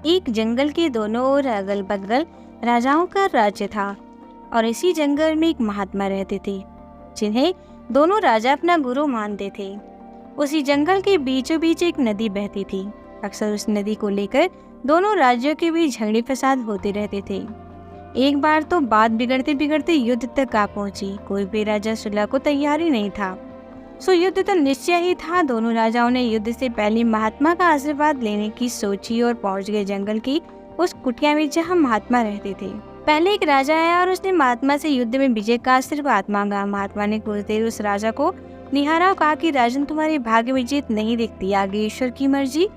एक जंगल के दोनों ओर अगल बगल राजाओं का राज्य था और इसी जंगल में एक महात्मा रहते थे जिन्हें दोनों राजा अपना गुरु मानते थे। उसी जंगल के बीचों बीच एक नदी बहती थी। अक्सर उस नदी को लेकर दोनों राज्यों के बीच झगड़े फसाद होते रहते थे। एक बार तो बात बिगड़ते बिगड़ते युद्ध तक आ पहुंची। कोई भी राजा सुलह को तैयार ही नहीं था। सो युद्ध तो निश्चय ही था। दोनों राजाओं ने युद्ध से पहले महात्मा का आशीर्वाद लेने की सोची और पहुंच गए जंगल की उस कुटिया में जहां महात्मा रहते थे। पहले एक राजा आया और उसने महात्मा से युद्ध में विजय का आशीर्वाद मांगा। महात्मा ने कुछ देर उस राजा को निहारा और कहा कि राजन, तुम्हारे भाग्य में जीत नहीं दिखती, आगे ईश्वर की मर्जी।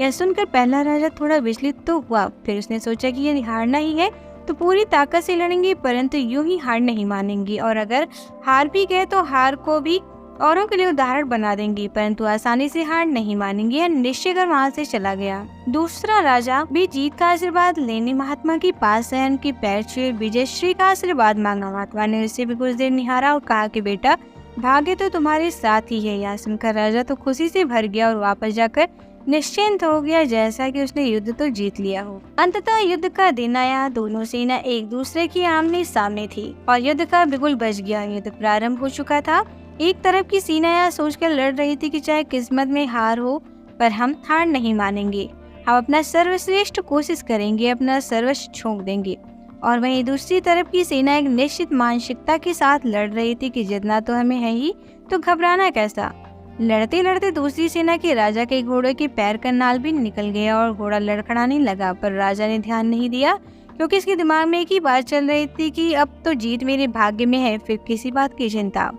यह सुनकर पहला राजा थोड़ा विचलित तो हुआ। फिर उसने सोचा कि यदि हारना ही है तो पूरी ताकत से लड़ेंगे, परंतु यूं ही हार नहीं मानेंगे, और अगर हार भी गए तो हार को भी औरों के लिए उदाहरण बना देंगे, परंतु आसानी से हार नहीं मानेंगे। यह निश्चय कर वहाँ से चला गया। दूसरा राजा भी जीत का आशीर्वाद लेने महात्मा के पास आया। उनके पैर छुए विजयश्री का आशीर्वाद मांगा। महात्मा ने उसे भी कुछ देर निहारा और कहा कि बेटा, भाग्य तो तुम्हारे साथ ही है। यह सुनकर राजा तो खुशी से भर गया और वापस जाकर निश्चिंत हो गया, जैसा कि उसने युद्ध तो जीत लिया हो। अंततः युद्ध का दिन आया। दोनों सेना एक दूसरे की आमने सामने थी और युद्ध का बिगुल बज गया। युद्ध प्रारंभ हो चुका था। एक तरफ की सेना यह सोचकर लड़ रही थी कि चाहे किस्मत में हार हो, पर हम हार नहीं मानेंगे, हम अपना सर्वश्रेष्ठ कोशिश करेंगे, अपना सर्वस्व झोंक देंगे। और वहीं दूसरी तरफ की सेना एक निश्चित मानसिकता के साथ लड़ रही थी कि जितना तो हमें है ही, तो घबराना कैसा। लड़ते लड़ते दूसरी सेना के राजा के घोड़े के पैर का नाल भी निकल गया और घोड़ा लड़खड़ाने लगा, पर राजा ने ध्यान नहीं दिया क्योंकि इसके दिमाग में एक ही बात चल रही थी कि अब तो जीत मेरे भाग्य में है, फिर किसी बात की चिंता।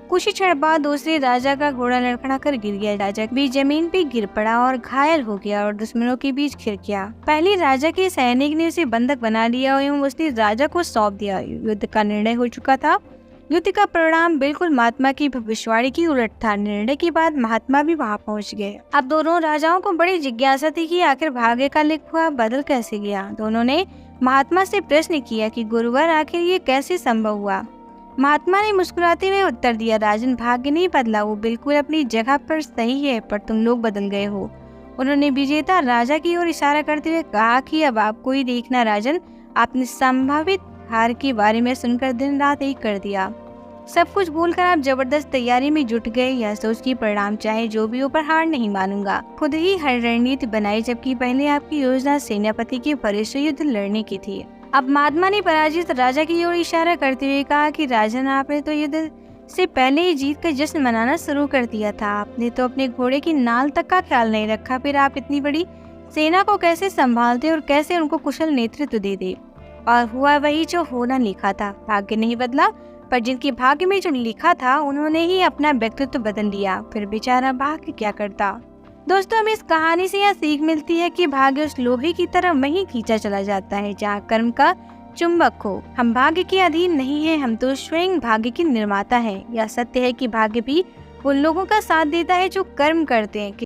कुछ ही क्षण बाद दूसरे राजा का घोड़ा लड़खड़ा कर गिर गया। राजा भी जमीन पे गिर पड़ा और घायल हो गया और दुश्मनों के बीच घिर गया। पहले राजा के सैनिक ने उसे बंधक बना लिया और उसने राजा को सौंप दिया। युद्ध का निर्णय हो चुका था। युद्ध का परिणाम बिल्कुल महात्मा की भविष्यवाणी की उलट था। निर्णय के बाद महात्मा भी वहां पहुंच गए। अब दोनों राजाओं को बड़ी जिज्ञासा थी कि आखिर भाग्य का लिखा बदल कैसे गया। दोनों ने महात्मा से प्रश्न किया कि गुरुवर, आखिर ये कैसे संभव हुआ। महात्मा ने मुस्कुराते हुए उत्तर दिया, राजन, भाग्य नहीं बदला, वो बिल्कुल अपनी जगह पर सही है, पर तुम लोग बदल गए हो। उन्होंने विजेता राजा की ओर इशारा करते हुए कहा कि अब आपको ही देखना राजन, आपने संभावित हार के बारे में सुनकर दिन रात एक कर दिया। सब कुछ भूलकर आप जबरदस्त तैयारी में जुट गए, यह सोच की परिणाम चाहे जो भी हो पर हार नहीं मानूंगा। खुद ही हर रणनीति बनाई, जबकि पहले आपकी योजना सेनापति के वरिष्ठ युद्ध लड़ने की थी। अब महात्मा ने पराजित राजा की ओर इशारा करते हुए कहा कि राजन, आपने तो युद्ध से पहले ही जीत का जश्न मनाना शुरू कर दिया था। आपने तो अपने घोड़े की नाल तक का ख्याल नहीं रखा। फिर आप इतनी बड़ी सेना को कैसे संभालते और कैसे उनको कुशल नेतृत्व देते। और हुआ वही जो होना लिखा था। भाग्य नहीं बदला, पर जिनके भाग्य में जो लिखा था उन्होंने ही अपना व्यक्तित्व बदल लिया। फिर बेचारा भाग्य क्या करता। दोस्तों, हमें इस कहानी से यह सीख मिलती है कि भाग्य उस लोहे की तरह वहीं खींचा चला जाता है जहाँ कर्म का चुंबक हो। हम भाग्य के अधीन नहीं हैं, हम तो स्वयं भाग्य के निर्माता हैं। यह सत्य है कि भाग्य भी उन लोगों का साथ देता है जो कर्म करते हैं।